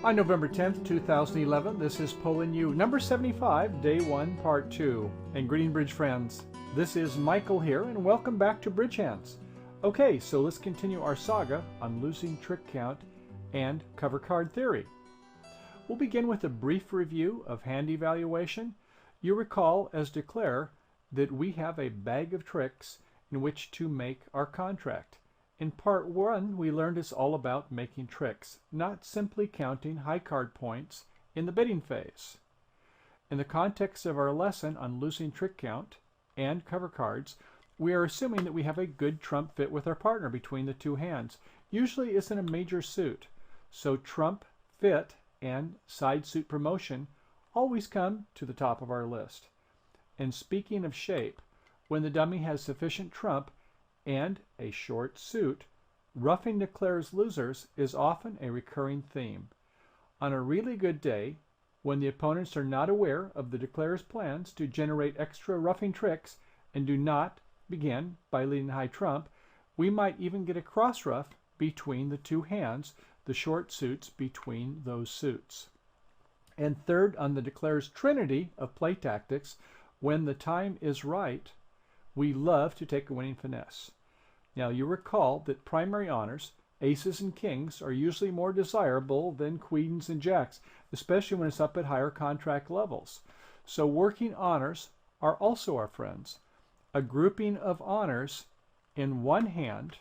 On November 10th, 2011, this is Pulling You, number 75, Day 1, Part 2. And greeting Bridge friends, this is Michael here, and welcome back to Bridge Hands. Okay, so let's continue our saga on losing trick count and cover card theory. We'll begin with a brief review of hand evaluation. You recall, as declare, that we have a bag of tricks in which to make our contract. In part 1, we learned it's all about making tricks, not simply counting high card points in the bidding phase. In the context of our lesson on losing trick count and cover cards, we are assuming that we have a good trump fit with our partner between the two hands. Usually it's in a major suit, so trump fit and side suit promotion always come to the top of our list. And speaking of shape, when the dummy has sufficient trump and a short suit, roughing declares losers is often a recurring theme. On a really good day, when the opponents are not aware of the declarer's plans to generate extra roughing tricks and do not begin by leading high trump, we might even get a cross ruff between the two hands, the short suits between those suits. And third, on the declarer's trinity of play tactics, when the time is right, we love to take a winning finesse. Now you recall that primary honors, aces and kings, are usually more desirable than queens and jacks, especially when it's up at higher contract levels. So working honors are also our friends. A grouping of honors in one hand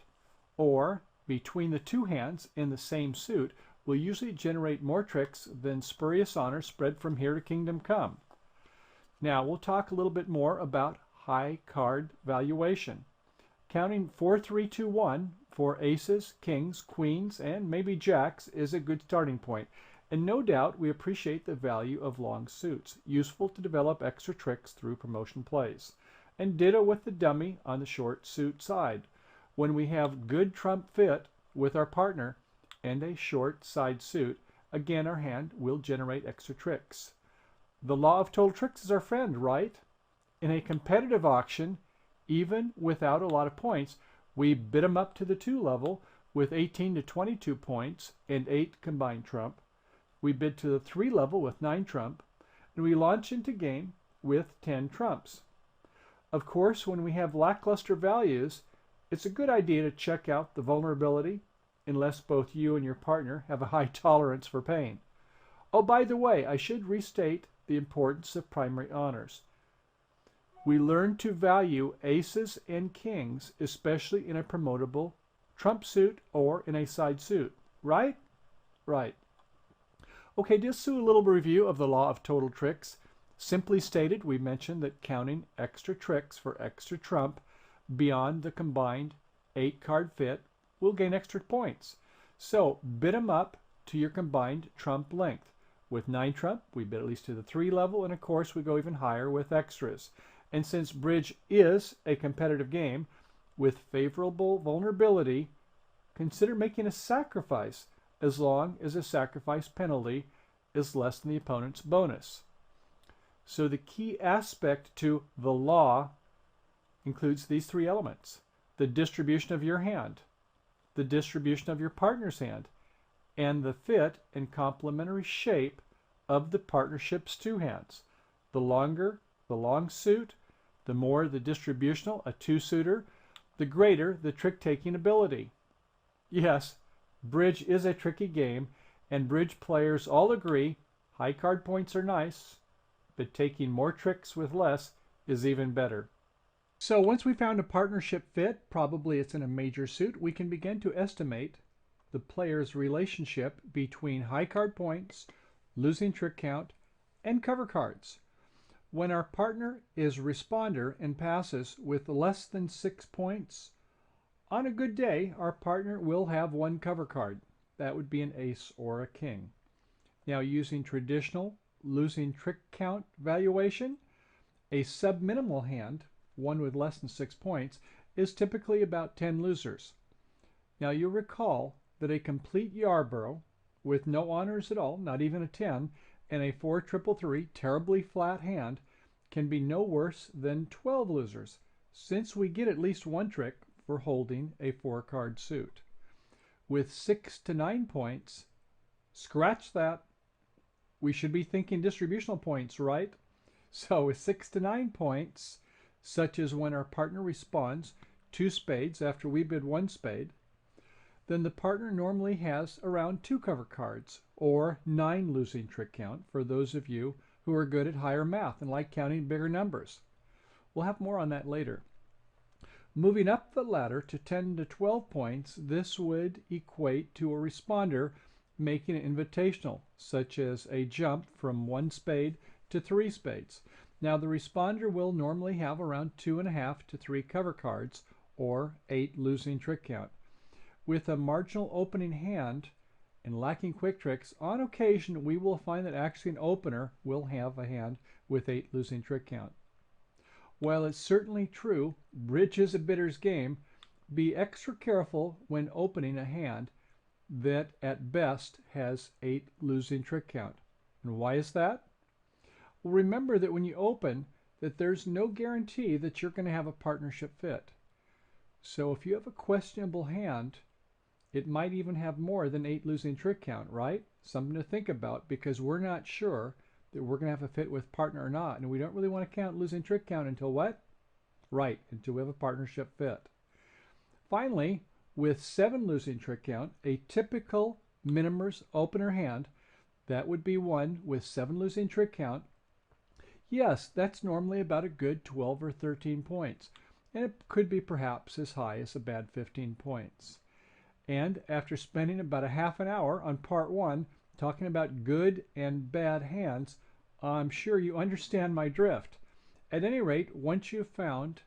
or between the two hands in the same suit will usually generate more tricks than spurious honors spread from here to kingdom come. Now we'll talk a little bit more about high card valuation. Counting 4, 3, 2, 1 for aces, kings, queens, and maybe jacks is a good starting point. And no doubt we appreciate the value of long suits, useful to develop extra tricks through promotion plays. And ditto with the dummy on the short suit side. When we have good trump fit with our partner and a short side suit, again our hand will generate extra tricks. The law of total tricks is our friend, right? In a competitive auction, even without a lot of points, we bid them up to the 2 level with 18 to 22 points and 8 combined trump. We bid to the 3 level with 9 trump, and we launch into game with 10 trumps. Of course, when we have lackluster values, it's a good idea to check out the vulnerability, unless both you and your partner have a high tolerance for pain. Oh, by the way, I should restate the importance of primary honors. We learn to value aces and kings, especially in a promotable trump suit or in a side suit. Right? Right. Okay, just do a little review of the law of total tricks. Simply stated, we mentioned that counting extra tricks for extra trump beyond the combined 8-card fit will gain extra points. So bid them up to your combined trump length. With 9 trump, we bid at least to the 3 level, and of course we go even higher with extras. And since bridge is a competitive game with favorable vulnerability, consider making a sacrifice as long as the sacrifice penalty is less than the opponent's bonus. So the key aspect to the law includes these 3 elements: the distribution of your hand, the distribution of your partner's hand, and the fit and complementary shape of the partnership's 2 hands. The longer the long suit, the more the distributional, a 2-suiter, the greater the trick-taking ability. Yes, bridge is a tricky game, and bridge players all agree high card points are nice, but taking more tricks with less is even better. So once we found a partnership fit, probably it's in a major suit, we can begin to estimate the player's relationship between high card points, losing trick count, and cover cards. When our partner is responder and passes with less than 6 points, on a good day, our partner will have 1 cover card. That would be an ace or a king. Now, using traditional losing trick count valuation, a subminimal hand, one with less than 6 points, is typically about 10 losers. Now, you'll recall that a complete Yarborough with no honors at all, not even a 10, and a 4-3-3 terribly flat hand can be no worse than 12 losers, since we get at least 1 trick for holding a 4-card suit. With 6 to 9 points, Scratch that. We should be thinking distributional points, right? So with 6 to 9 points, such as when our partner responds 2 spades after we bid 1 spade, then the partner normally has around 2 cover cards, or 9 losing trick count for those of you who are good at higher math and like counting bigger numbers. We'll have more on that later. Moving up the ladder to 10 to 12 points, this would equate to a responder making an invitational, such as a jump from 1 spade to 3 spades. Now the responder will normally have around 2.5 to 3 cover cards, or 8 losing trick count. With a marginal opening hand and lacking quick tricks, on occasion we will find that actually an opener will have a hand with 8 losing trick count. While it's certainly true, bridge is a bidder's game, be extra careful when opening a hand that at best has 8 losing trick count. And why is that? Well, remember that when you open, that there's no guarantee that you're going to have a partnership fit. So if you have a questionable hand, it might even have more than 8 losing trick count, right? Something to think about, because we're not sure that we're going to have a fit with partner or not, and we don't really want to count losing trick count until what? Right, until we have a partnership fit. Finally, with 7 losing trick count, a typical Minimer's opener hand, that would be one with 7 losing trick count. Yes, that's normally about a good 12 or 13 points, and it could be perhaps as high as a bad 15 points. And after spending about a half an hour on part 1 talking about good and bad hands, I'm sure you understand my drift. At any rate, once you've found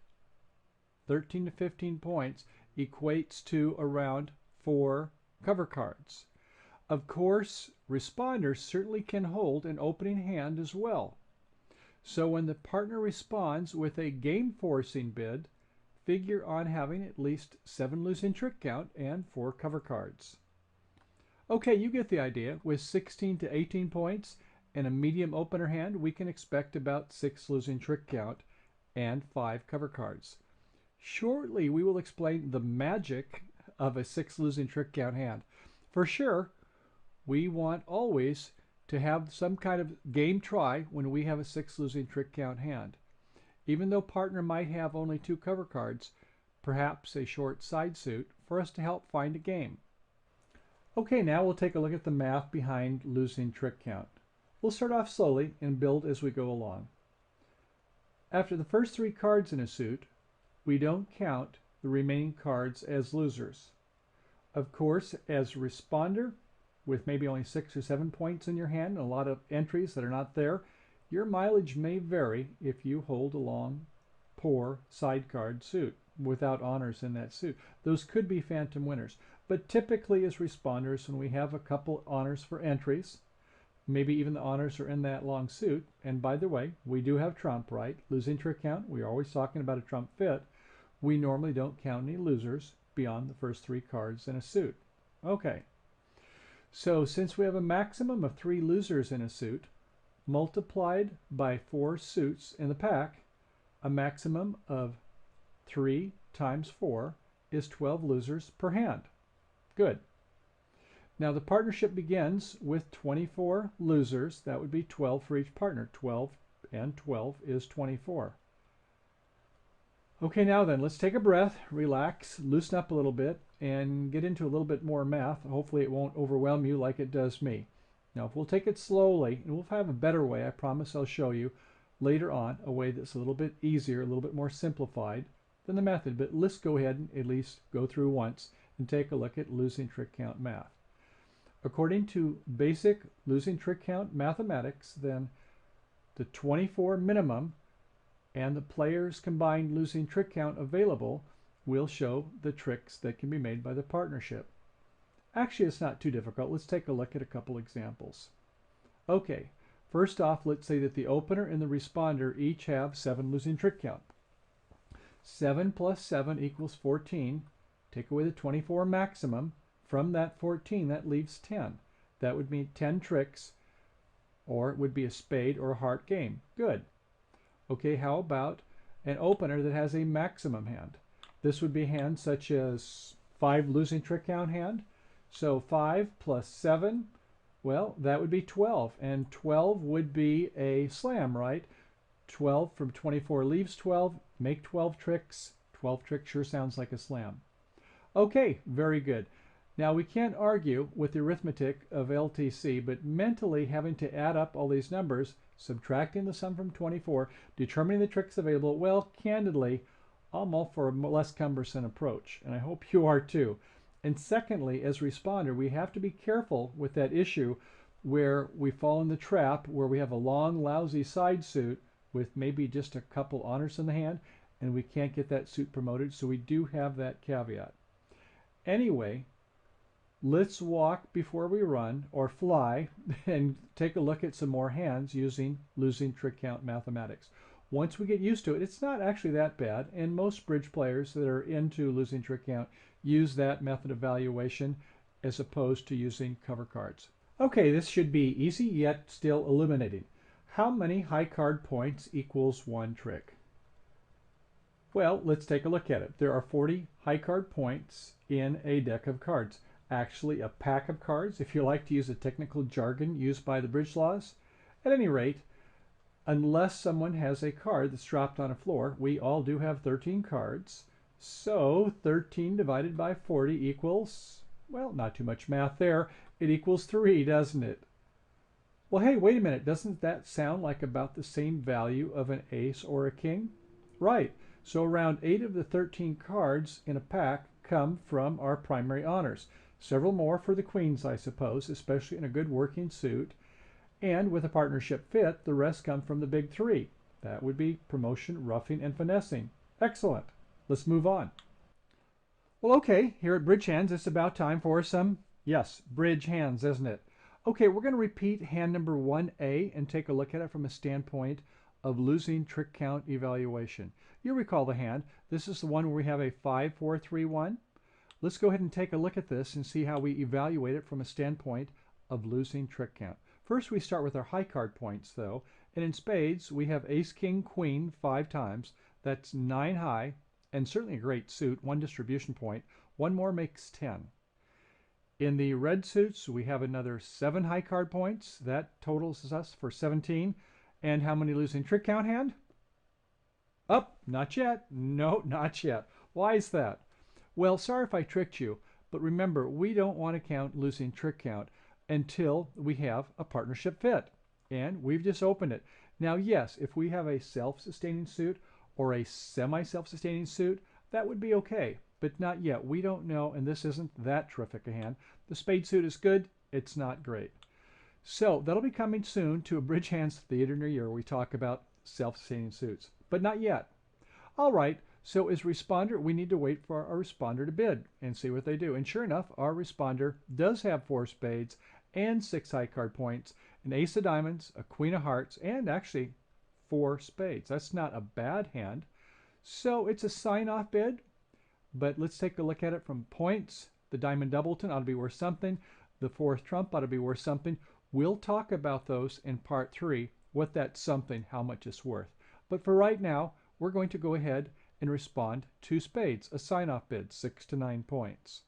13 to 15 points equates to around 4 cover cards. Of course, responders certainly can hold an opening hand as well. So when the partner responds with a game-forcing bid, figure on having at least 7 losing trick count and 4 cover cards. Okay, you get the idea. With 16 to 18 points and a medium opener hand, we can expect about 6 losing trick count and 5 cover cards. Shortly, we will explain the magic of a 6 losing trick count hand. For sure, we want always to have some kind of game try when we have a 6 losing trick count hand. Even though partner might have only 2 cover cards, perhaps a short side suit, for us to help find a game. Okay, now we'll take a look at the math behind losing trick count. We'll start off slowly and build as we go along. After the first 3 cards in a suit, we don't count the remaining cards as losers. Of course, as a responder, with maybe only 6 or 7 points in your hand and a lot of entries that are not there, your mileage may vary if you hold a long, poor side card suit without honors in that suit. Those could be phantom winners. But typically as responders, when we have a couple honors for entries, maybe even the honors are in that long suit, and by the way, we do have trump, right? Losing trick count, we're always talking about a trump fit. We normally don't count any losers beyond the first 3 cards in a suit. Okay, so since we have a maximum of 3 losers in a suit, multiplied by 4 suits in the pack, a maximum of 3 times 4 is 12 losers per hand. Good. Now the partnership begins with 24 losers. That would be 12 for each partner. 12 and 12 is 24. Okay, now then, let's take a breath, relax, loosen up a little bit, and get into a little bit more math. Hopefully it won't overwhelm you like it does me. Now, if we'll take it slowly, and we'll have a better way, I promise I'll show you later on, a way that's a little bit easier, a little bit more simplified than the method. But let's go ahead and at least go through once and take a look at losing trick count math. According to basic losing trick count mathematics, then the 24 minimum and the player's combined losing trick count available will show the tricks that can be made by the partnership. Actually, it's not too difficult. Let's take a look at a couple examples. Okay, first off, let's say that the opener and the responder each have 7 losing trick count. 7 plus 7 equals 14. Take away the 24 maximum. From that 14, that leaves 10. That would mean 10 tricks, or it would be a spade or a heart game. Good. Okay, how about an opener that has a maximum hand? This would be hands such as 5 losing trick count hand. So 5 plus 7 Well, that would be 12, and 12 would be a slam, right? 12 from 24 leaves 12, make 12 tricks. 12 tricks sure sounds like a slam. Okay, very good. Now we can't argue with the arithmetic of LTC, but mentally having to add up all these numbers, subtracting the sum from 24, determining the tricks available, well, candidly, I'm all for a less cumbersome approach, and I hope you are too. And secondly, as responder, we have to be careful with that issue where we fall in the trap where we have a long, lousy side suit with maybe just a couple honors in the hand, and we can't get that suit promoted, so we do have that caveat. Anyway, let's walk before we run, or fly, and take a look at some more hands using losing trick count mathematics. Once we get used to it, it's not actually that bad, and most bridge players that are into losing trick count use that method of valuation as opposed to using cover cards. Okay, this should be easy yet still illuminating. How many high card points equals one trick? Well, let's take a look at it. There are 40 high card points in a deck of cards. Actually, a pack of cards, if you like to use the technical jargon used by the bridge laws. At any rate, unless someone has a card that's dropped on a floor, we all do have 13 cards. So 13 divided by 40 equals, well, not too much math there. It equals 3, doesn't it? Well, hey, wait a minute. Doesn't that sound like about the same value of an ace or a king? Right. So around 8 of the 13 cards in a pack come from our primary honors. Several more for the queens, I suppose, especially in a good working suit. And with a partnership fit, the rest come from the big three. That would be promotion, roughing, and finessing. Excellent. Let's move on. Well, okay, here at Bridge Hands, it's about time for some, yes, bridge hands, isn't it? Okay, we're going to repeat hand number 1A and take a look at it from a standpoint of losing trick count evaluation. You recall the hand. This is the one where we have a 5, 4, 3, 1. Let's go ahead and take a look at this and see how we evaluate it from a standpoint of losing trick count. First, we start with our high card points, though, and in spades, we have ace, king, queen 5 times. That's 9 high, and certainly a great suit, 1 distribution point. One more makes 10. In the red suits, we have another 7 high card points. That totals us for 17. And how many losing trick count hand? Up, not yet. No, not yet. Why is that? Well, sorry if I tricked you, but remember, we don't want to count losing trick count until we have a partnership fit. And we've just opened it. Now, yes, if we have a self-sustaining suit or a semi-self-sustaining suit, that would be okay, but not yet. We don't know, and this isn't that terrific a hand. The spade suit is good. It's not great. So that'll be coming soon to a Bridge Hands Theater near you where we talk about self-sustaining suits, but not yet. All right, so as responder, we need to wait for our responder to bid and see what they do. And sure enough, our responder does have 4 spades and 6 high card points, an ace of diamonds, a queen of hearts, and actually 4 spades. That's not a bad hand. So it's a sign-off bid, but let's take a look at it from points. The diamond doubleton ought to be worth something. The 4th trump ought to be worth something. We'll talk about those in part 3, what that something, how much it's worth. But for right now, we're going to go ahead and respond 2 spades, a sign-off bid, 6 to 9 points.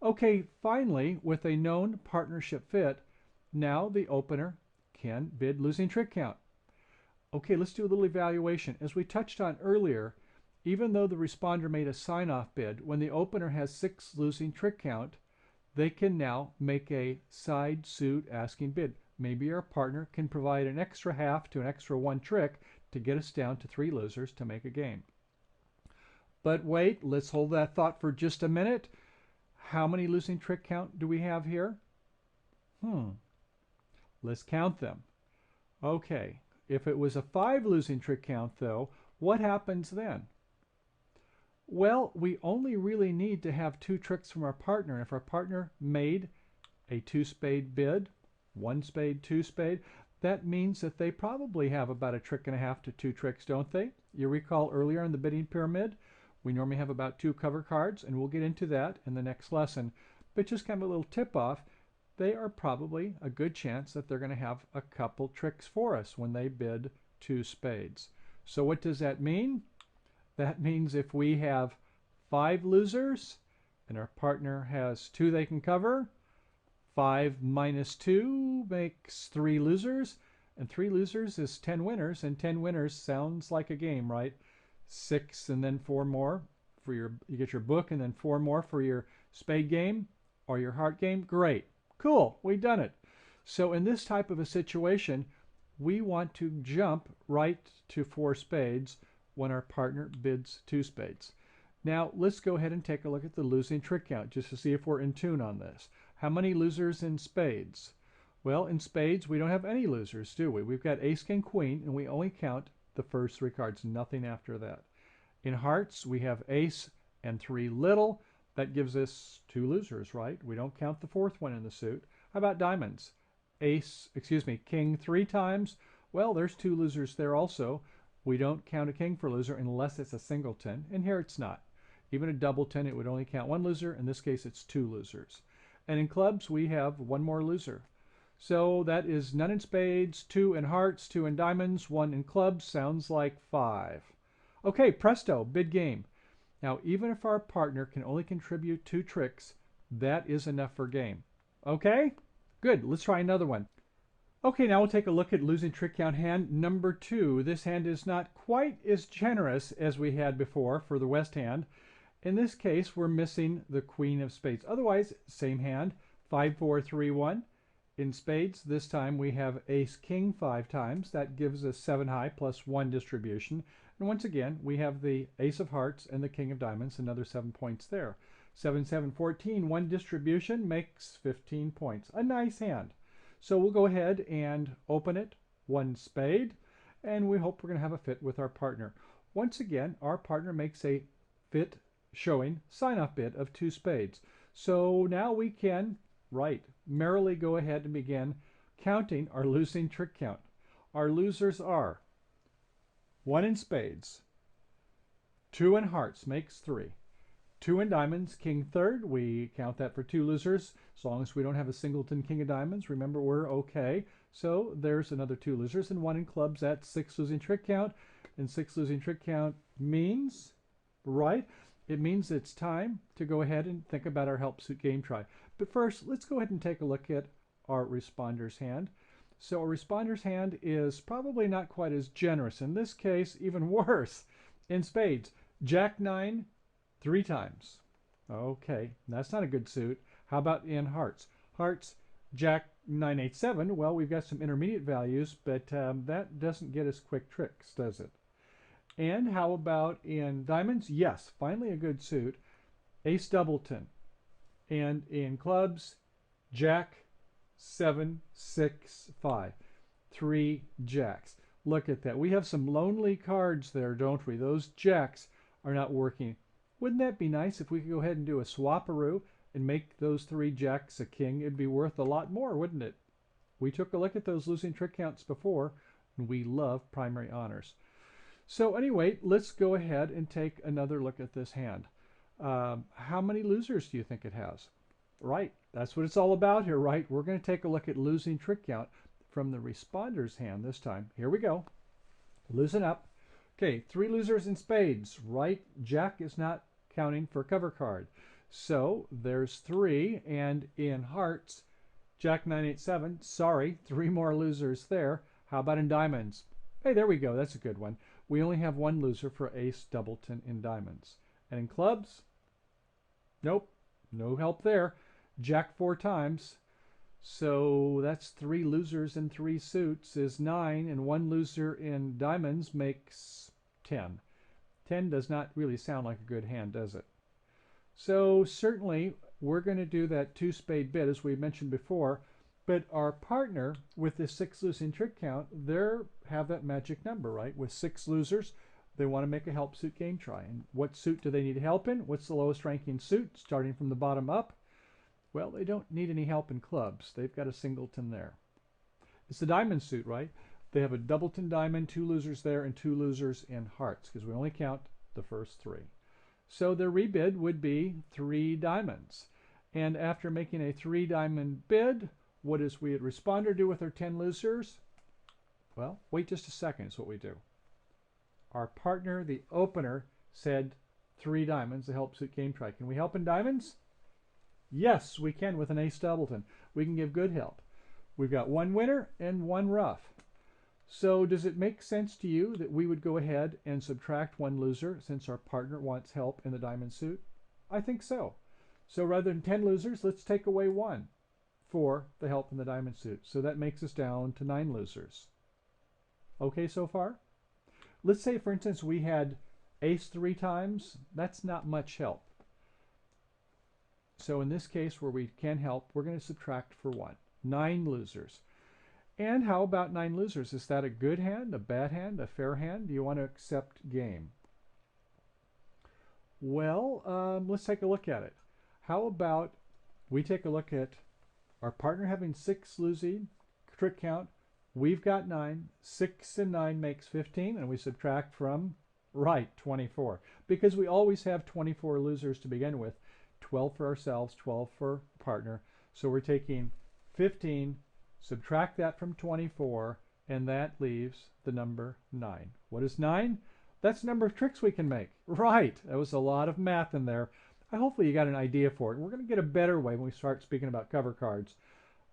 Okay, finally, with a known partnership fit, now the opener can bid losing trick count. Okay, let's do a little evaluation. As we touched on earlier, even though the responder made a sign-off bid, when the opener has 6 losing trick count, they can now make a side suit asking bid. Maybe our partner can provide an extra half to an extra 1 trick to get us down to 3 losers to make a game. But wait, let's hold that thought for just a minute. How many losing trick count do we have here? Let's count them. Okay, if it was a 5 losing trick count though, what happens then? Well, we only really need to have 2 tricks from our partner. If our partner made a 2 spade bid, 1 spade, 2 spade, that means that they probably have about a trick and a half to 2 tricks, don't they? You recall earlier in the bidding pyramid, we normally have about 2 cover cards, and we'll get into that in the next lesson. But just kind of a little tip-off, they are probably a good chance that they're going to have a couple tricks for us when they bid 2 spades. So what does that mean? That means if we have 5 losers and our partner has 2 they can cover, 5 minus 2 makes 3 losers, and 3 losers is 10 winners, and 10 winners sounds like a game, right? 6 and then 4 more for you get your book, and then 4 more for your spade game or your heart game. Great. Cool. We've done it. So in this type of a situation, we want to jump right to 4 spades when our partner bids 2 spades. Now let's go ahead and take a look at the losing trick count just to see if we're in tune on this. How many losers in spades? Well, in spades we don't have any losers, do we? We've got ace, king, queen, and we only count the first 3 cards, nothing after that. In hearts we have ace and 3 little. That gives us 2 losers, right? We don't count the 4th one in the suit. How about diamonds? King 3 times. Well, there's 2 losers there also. We don't count a king for loser unless it's a singleton, and here it's not. Even a doubleton, it would only count 1 loser. In this case, it's 2 losers. And in clubs, we have 1 more loser. So that is none in spades, 2 in hearts, 2 in diamonds, 1 in clubs. Sounds like 5. Okay, presto, bid game. Now, even if our partner can only contribute 2 tricks, that is enough for game. Okay? Good. Let's try another one. Okay, now we'll take a look at losing trick count hand number 2. This hand is not quite as generous as we had before for the West hand. In this case, we're missing the queen of spades. Otherwise, same hand, 5, 4, 3, 1. In spades, this time we have ace, king 5 times. That gives us 7 high plus 1 distribution. And once again, we have the ace of hearts and the king of diamonds, another 7 points there. 7, 7, 14, 1 distribution makes 15 points. A nice hand. So we'll go ahead and open it, 1 spade, and we hope we're going to have a fit with our partner. Once again, our partner makes a fit showing sign-off bid of 2 spades. So now we can, merrily go ahead and begin counting our losing trick count. Our losers are 1 in spades, 2 in hearts makes 3, 2 in diamonds, king third, we count that for 2 losers, as long as we don't have a singleton king of diamonds. Remember, we're okay. So there's another 2 losers, and 1 in clubs, that's 6 losing trick count, and 6 losing trick count means, it means it's time to go ahead and think about our help suit game try. But first, let's go ahead and take a look at our responder's hand. So a responder's hand is probably not quite as generous. In this case, even worse. In spades, jack 9 3 times. Okay, that's not a good suit. How about in hearts? Hearts, jack 9, 8, 7. Well, we've got some intermediate values, but that doesn't get us quick tricks, does it? And how about in diamonds? Yes, finally a good suit. Ace doubleton. And in clubs, jack 7, 6, 5. 3 jacks. Look at that. We have some lonely cards there, don't we? Those jacks are not working. Wouldn't that be nice if we could go ahead and do a swaparoo and make those 3 jacks a king? It'd be worth a lot more, wouldn't it? We took a look at those losing trick counts before, and we love primary honors. So anyway, let's go ahead and take another look at this hand. How many losers do you think it has? Right, that's what it's all about here, right? We're going to take a look at losing trick count from the responder's hand this time. Here we go. Loosen up. Okay, 3 losers in spades, right? Jack is not counting for cover card. So there's 3, and in hearts, jack 9, 8, 7. Sorry, 3 more losers there. How about in diamonds? Hey, there we go. That's a good one. We only have 1 loser for ace doubleton in diamonds. And in clubs, nope, no help there. Jack 4 times. So that's 3 losers in 3 suits is 9, and 1 loser in diamonds makes 10. 10 does not really sound like a good hand, does it? So certainly we're going to do that 2 spade bid as we mentioned before, but our partner with this 6 losing trick count, they have that magic number, right? With 6 losers, they want to make a help suit game try. And what suit do they need help in? What's the lowest ranking suit starting from the bottom up? Well, they don't need any help in clubs. They've got a singleton there. It's the diamond suit, right? They have a doubleton diamond, 2 losers there, and 2 losers in hearts, because we only count the first 3. So their rebid would be 3 diamonds. And after making a 3 diamond bid, what does we at responder do with our 10 losers? Well, wait just a second is what we do. Our partner, the opener, said 3 diamonds to help suit game try. Can we help in diamonds? Yes, we can with an ace doubleton. We can give good help. We've got one winner and one rough. So does it make sense to you that we would go ahead and subtract one loser since our partner wants help in the diamond suit? I think so. So rather than 10 losers, let's take away one for the help in the diamond suit. So that makes us down to 9 losers. Okay so far? Let's say, for instance, we had ace 3 times. That's not much help. So in this case where we can help, we're going to subtract for 1. 9 losers. And how about 9 losers? Is that a good hand, a bad hand, a fair hand? Do you want to accept game? Well, let's take a look at it. How about we take a look at our partner having 6 losing, trick count. We've got 9. 6 and 9 makes 15, and we subtract from, right, 24. Because we always have 24 losers to begin with. 12 for ourselves, 12 for partner. So we're taking 15, subtract that from 24, and that leaves the number 9. What is 9? That's the number of tricks we can make. Right, that was a lot of math in there. Hopefully you got an idea for it. We're going to get a better way when we start speaking about cover cards.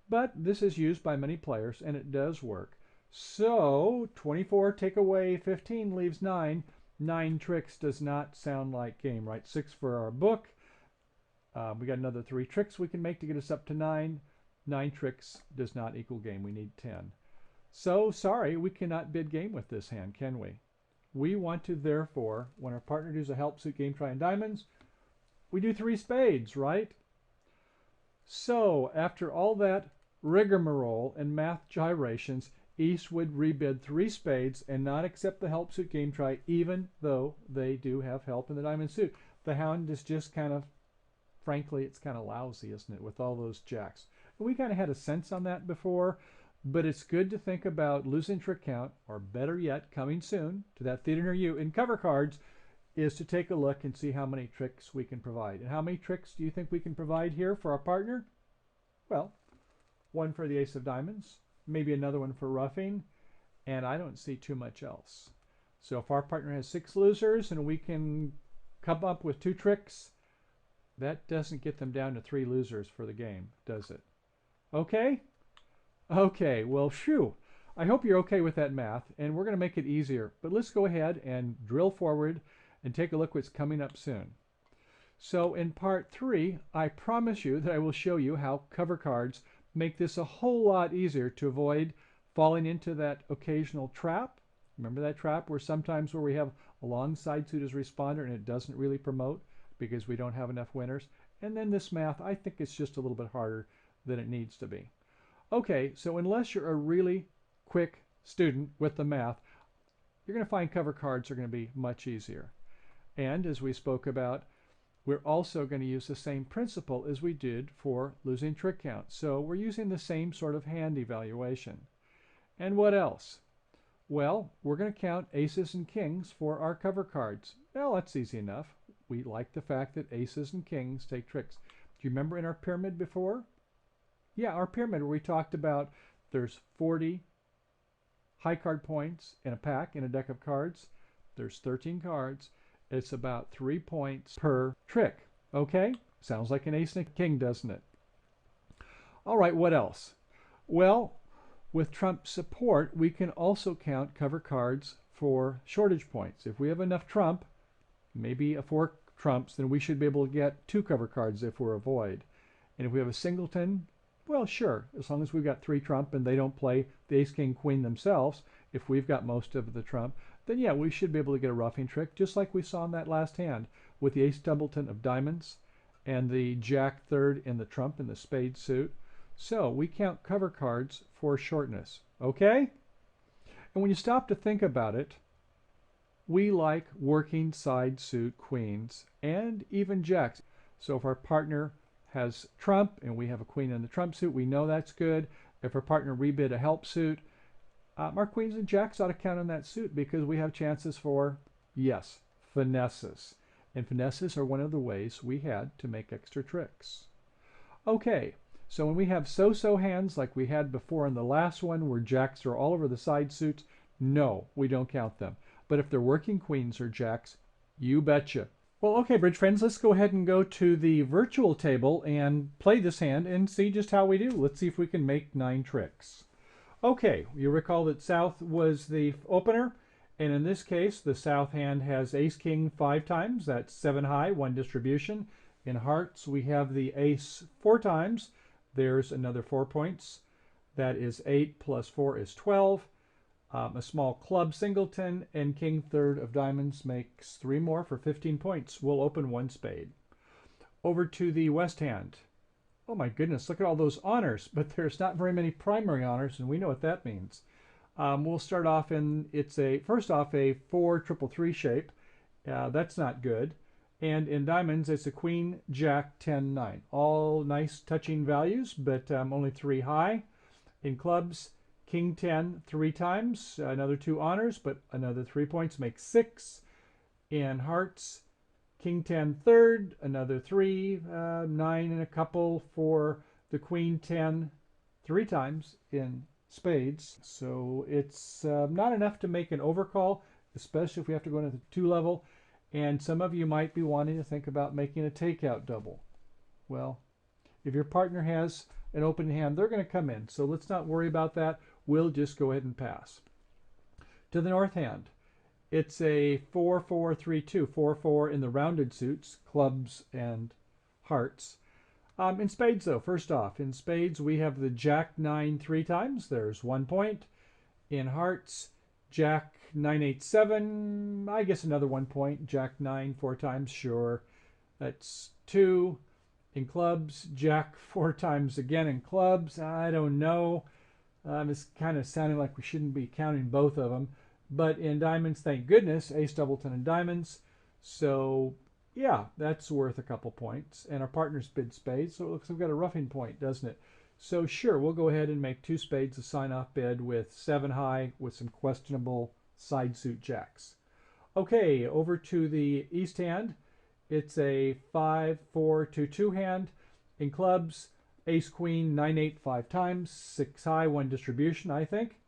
But this is used by many players, and it does work. So 24 take away 15 leaves 9. 9 tricks does not sound like game, right? 6 for our book. We got another 3 tricks we can make to get us up to 9. 9 tricks does not equal game. We need 10. So sorry, we cannot bid game with this hand, can we? We want to, therefore, when our partner does a help suit game trying diamonds, we do 3 spades, right? So after all that rigmarole and math gyrations, East would rebid 3 spades and not accept the help suit game try, even though they do have help in the diamond suit. The hand is just kind of, frankly, it's kind of lousy, isn't it, with all those jacks. And we kind of had a sense on that before, but it's good to think about losing trick count, or better yet, coming soon to that theater near you in cover cards, is to take a look and see how many tricks we can provide. And how many tricks do you think we can provide here for our partner? Well, one for the ace of diamonds, maybe another one for roughing, and I don't see too much else. So if our partner has 6 losers and we can come up with 2 tricks, that doesn't get them down to 3 losers for the game, does it? Okay? Okay, well, shoo. I hope you're okay with that math, and we're going to make it easier. But let's go ahead and drill forward and take a look what's coming up soon. So in part 3, I promise you that I will show you how cover cards make this a whole lot easier to avoid falling into that occasional trap. Remember that trap where sometimes where we have a long side suit as responder and it doesn't really promote because we don't have enough winners. And then this math, I think it's just a little bit harder than it needs to be. Okay, so unless you're a really quick student with the math, you're going to find cover cards are going to be much easier. And as we spoke about, we're also going to use the same principle as we did for losing trick count. So we're using the same sort of hand evaluation. And what else? Well, we're going to count aces and kings for our cover cards. Well, that's easy enough. We like the fact that aces and kings take tricks. Do you remember in our pyramid before? Yeah, our pyramid where we talked about there's 40 high card points in a pack in a deck of cards. There's 13 cards. It's about 3 points per trick. Okay? Sounds like an ace and a king, doesn't it? All right, what else? Well, with trump support, we can also count cover cards for shortage points. If we have enough trump, maybe 4 trumps, then we should be able to get 2 cover cards if we're a void. And if we have a singleton, well, sure, as long as we've got 3 trump and they don't play the ace, king, queen themselves, if we've got most of the trump, then yeah, we should be able to get a roughing trick, just like we saw in that last hand with the ace doubleton of diamonds and the jack third in the trump in the spade suit. So we count cover cards for shortness, okay? And when you stop to think about it, we like working side suit queens and even jacks. So if our partner has trump and we have a queen in the trump suit, we know that's good. If our partner rebid a help suit, our queens and jacks ought to count on that suit because we have chances for, yes, finesses. And finesses are one of the ways we had to make extra tricks. Okay, so when we have so-so hands like we had before in the last one where jacks are all over the side suits, no, we don't count them. But if they're working queens or jacks, you betcha. Well, okay, bridge friends, let's go ahead and go to the virtual table and play this hand and see just how we do. Let's see if we can make 9 tricks. Okay, you recall that South was the opener, and in this case, the South hand has Ace King 5 times. That's 7 high, 1 distribution. In hearts, we have the Ace 4 times. There's another 4 points. That is 8 plus 4 is 12. A small club singleton, and King third of diamonds makes 3 more for 15 points. We'll open 1 spade. Over to the West hand. Oh my goodness, look at all those honors, but there's not very many primary honors, and we know what that means. We'll start off in, first off a 4-3-3 shape. That's not good. And in diamonds, it's a Queen, Jack, 10, 9. All nice touching values, but only 3 high. In clubs, King 10 3 times, another 2 honors, but another 3 points makes 6. In hearts, King 10 third, another 3, 9 and a couple for the Queen 10 3 times in spades. So it's not enough to make an overcall, especially if we have to go into the 2 level. And some of you might be wanting to think about making a takeout double. Well, if your partner has an open hand, they're going to come in. So let's not worry about that. We'll just go ahead and pass. To the north hand, it's a 4-4-3-2, 4-4 in the rounded suits, clubs and hearts. In spades, though, first off, in spades, we have the Jack 9 3 times. There's 1 point. In hearts, Jack 9 8 7. I guess another 1 point. Jack 9 4 times, sure. That's 2. In clubs, Jack 4 times again in clubs. I don't know. It's kind of sounding like we shouldn't be counting both of them. But in diamonds, thank goodness, Ace Doubleton in diamonds. So, yeah, that's worth a couple points. And our partner's bid spades, so it looks like we've got a roughing point, doesn't it? So, sure, we'll go ahead and make 2 spades a sign-off bid with 7 high with some questionable side suit jacks. Okay, over to the east hand. It's a 5-4-2-2 hand. In clubs, Ace Queen 9 8 5 times, 6 high, 1 distribution, I think.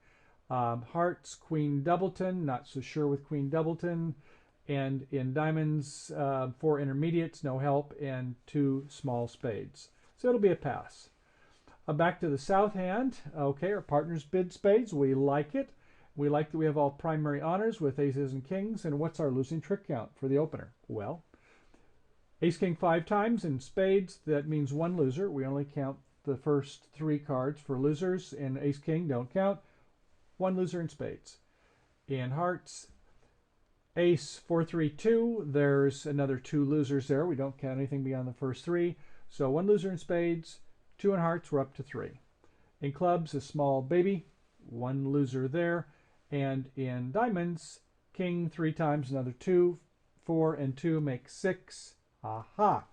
Hearts, Queen Doubleton, not so sure with Queen Doubleton. And in diamonds, 4 intermediates, no help, and 2 small spades. So it'll be a pass. Back to the south hand. Okay, our partner's bid spades. We like it. We like that we have all primary honors with aces and kings. And what's our losing trick count for the opener? Well, Ace King 5 times in spades. That means 1 loser. We only count the first 3 cards for losers. And Ace King don't count. 1 loser in spades. In hearts, Ace 4-3-2. There's another 2 losers there. We don't count anything beyond the first 3. So 1 loser in spades, 2 in hearts, we're up to 3. In clubs, a small baby, 1 loser there. And in diamonds, King 3 times, another 2. 4 and 2 make 6. Aha!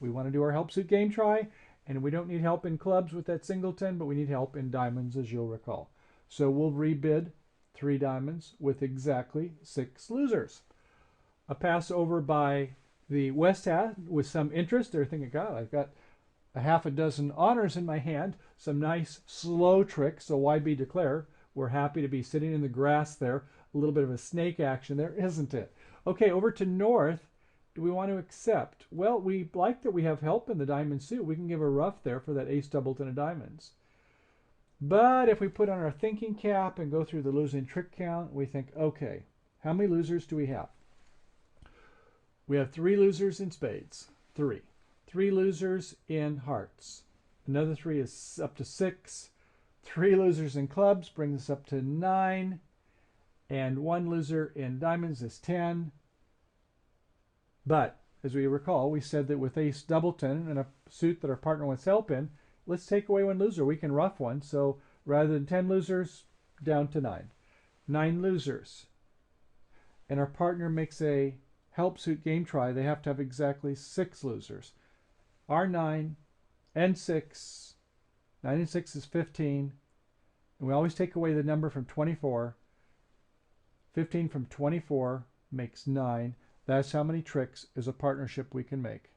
We want to do our help suit game try, and we don't need help in clubs with that singleton, but we need help in diamonds, as you'll recall. So we'll rebid 3 diamonds with exactly 6 losers. A pass over by the west hand with some interest. They're thinking, God, I've got a half a dozen honors in my hand, some nice slow tricks, so why be declare? We're happy to be sitting in the grass there. A little bit of a snake action there, isn't it? Okay, over to north. Do we want to accept? Well, we like that we have help in the diamond suit. We can give a rough there for that Ace Doubleton of diamonds. But if we put on our thinking cap and go through the losing trick count, we think, okay, how many losers do we have? We have 3 losers in spades. 3. 3 losers in hearts. Another 3 is up to 6. 3 losers in clubs brings us up to 9. And 1 loser in diamonds is 10. But, as we recall, we said that with Ace Doubleton and a suit that our partner wants help in, let's take away 1 loser. We can rough 1. So rather than 10 losers, down to 9. 9 losers. And our partner makes a help suit game try. They have to have exactly 6 losers. Our 9 and 6. 9 and 6 is 15. And we always take away the number from 24. 15 from 24 makes 9. That's how many tricks as a partnership we can make.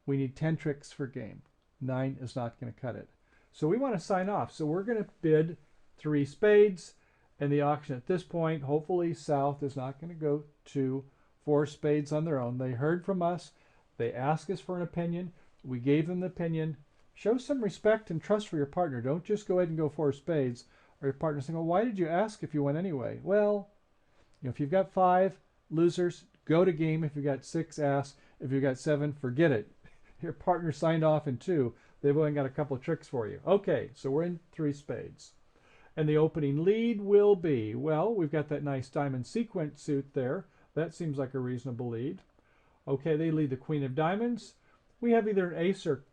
We need 10 tricks for game. 9 is not going to cut it. So we want to sign off. So we're going to bid 3 spades. And the auction at this point, hopefully South is not going to go to 4 spades on their own. They heard from us. They asked us for an opinion. We gave them the opinion. Show some respect and trust for your partner. Don't just go ahead and go 4 spades. Or your partner saying, well, why did you ask if you went anyway? Well, if you've got 5 losers, go to game. If you've got 6, ask. If you've got 7, forget it. Your partner signed off in 2. They've only got a couple of tricks for you. Okay, so we're in 3 spades. And the opening lead will be, well, we've got that nice diamond sequence suit there. That seems like a reasonable lead. Okay, they lead the queen of diamonds. We have either an ace or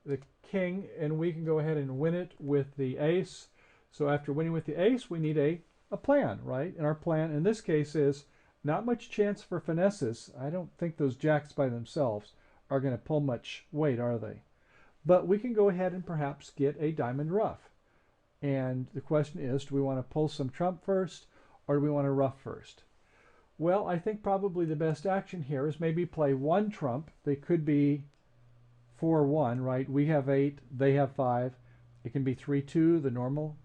the king, and we can go ahead and win it with the ace. So after winning with the ace, we need a plan, right? And our plan in this case is not much chance for finesses. I don't think those jacks by themselves are going to pull much weight, are they? But we can go ahead and perhaps get a diamond ruff. And the question is, do we want to pull some trump first, or do we want to ruff first? Well, I think probably the best action here is maybe play 1 trump. They could be 4-1, right? We have 8, they have 5. It can be 3-2, the normal,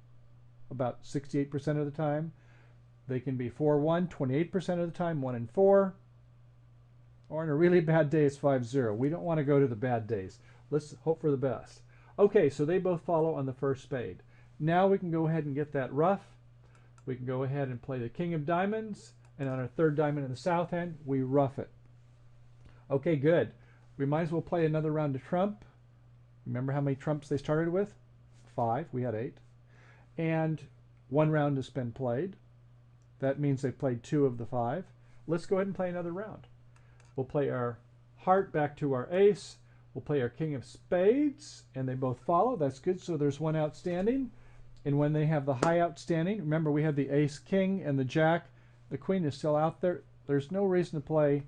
about 68% of the time. They can be 4-1, 28% of the time, 1 and 4. Or in a really bad day, it's 5-0. We don't want to go to the bad days. Let's hope for the best. Okay, so they both follow on the first spade. Now we can go ahead and get that ruff. We can go ahead and play the king of diamonds, and on our 3rd diamond in the south end, we ruff it. Okay, good. We might as well play another round of trump. Remember how many trumps they started with? 5. We had 8. And 1 round has been played. That means they played 2 of the 5. Let's go ahead and play another round. We'll play our heart back to our ace. We'll play our king of spades, and they both follow. That's good, so there's 1 outstanding. And when they have the high outstanding, remember we have the ace king and the jack. The queen is still out there. There's no reason to play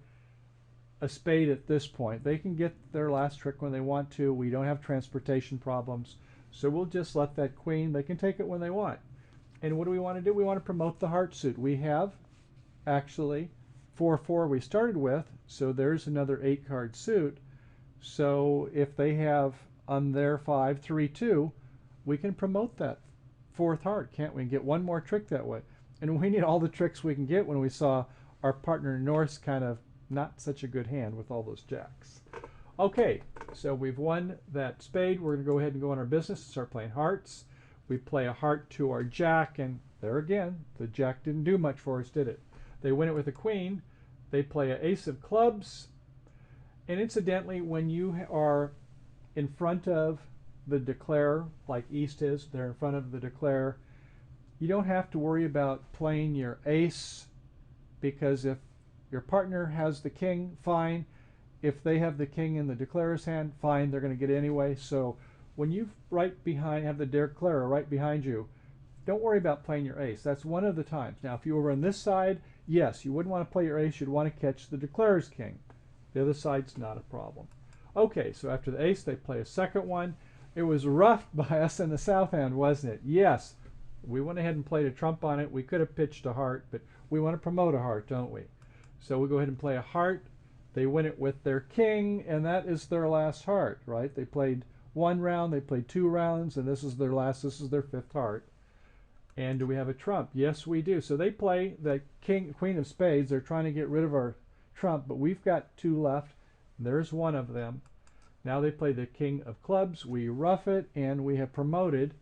a spade at this point. They can get their last trick when they want to. We don't have transportation problems. So we'll just let that queen, they can take it when they want. And what do we want to do? We want to promote the heart suit. We have actually 4-4 we started with, so there's another 8-card suit. So if they have on their 5, 3-2, we can promote that 4th heart, can't we? And get 1 more trick that way. And we need all the tricks we can get when we saw our partner Norse kind of not such a good hand with all those jacks. Okay, so we've won that spade. We're going to go ahead and go on our business and start playing hearts. We play a heart to our jack, and there again, the jack didn't do much for us, did it? They win it with a queen. They play an ace of clubs. And incidentally, when you are in front of the declare, like East is, they're in front of the declare, you don't have to worry about playing your ace, because if your partner has the king, fine. If they have the king in the declarer's hand, fine, they're going to get it anyway. So when you right behind have the declarer right behind you, don't worry about playing your ace. That's one of the times. Now, if you were on this side, yes, you wouldn't want to play your ace. You'd want to catch the declarer's king. The other side's not a problem. Okay, so after the ace, they play a second one. It was roughed by us in the south end, wasn't it? Yes. We went ahead and played a trump on it. We could have pitched a heart, but we want to promote a heart, don't we? So we go ahead and play a heart. They win it with their king, and that is their last heart, right? They played 1 round, they played 2 rounds, and this is their last, this is their 5th heart. And do we have a trump? Yes, we do. So they play the queen of spades. They're trying to get rid of our trump, but we've got 2 left. There's 1 of them. Now they play the king of clubs. We ruff it, and we have promoted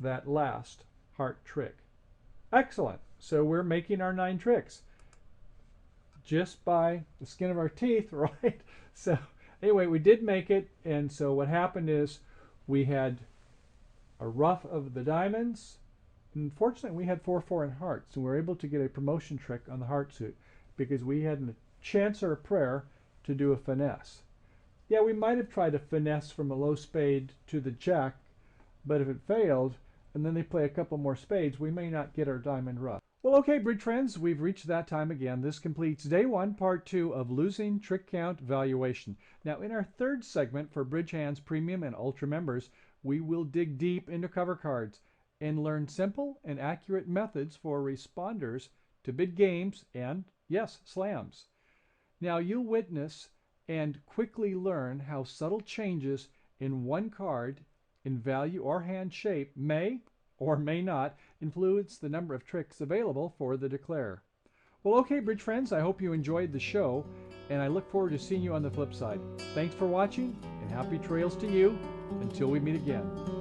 that last heart trick. Excellent. So we're making our 9 tricks just by the skin of our teeth, right? So anyway, we did make it, and so what happened is we had a ruff of the diamonds. Unfortunately, we had 4-4 in hearts, and we were able to get a promotion trick on the heart suit because we had a chance or a prayer to do a finesse. Yeah, we might have tried a finesse from a low spade to the jack, but if it failed, and then they play a couple more spades, we may not get our diamond ruff. Well, okay, bridge friends, we've reached that time again. This completes day 1, part 2 of Losing Trick Count Valuation. Now, in our 3rd segment for Bridge Hands Premium and Ultra members, we will dig deep into cover cards and learn simple and accurate methods for responders to bid games and, yes, slams. Now, you'll witness and quickly learn how subtle changes in one card in value or hand shape may or may not influence the number of tricks available for the declare. Well, okay, bridge friends, I hope you enjoyed the show, and I look forward to seeing you on the flip side. Thanks for watching, and happy trails to you until we meet again.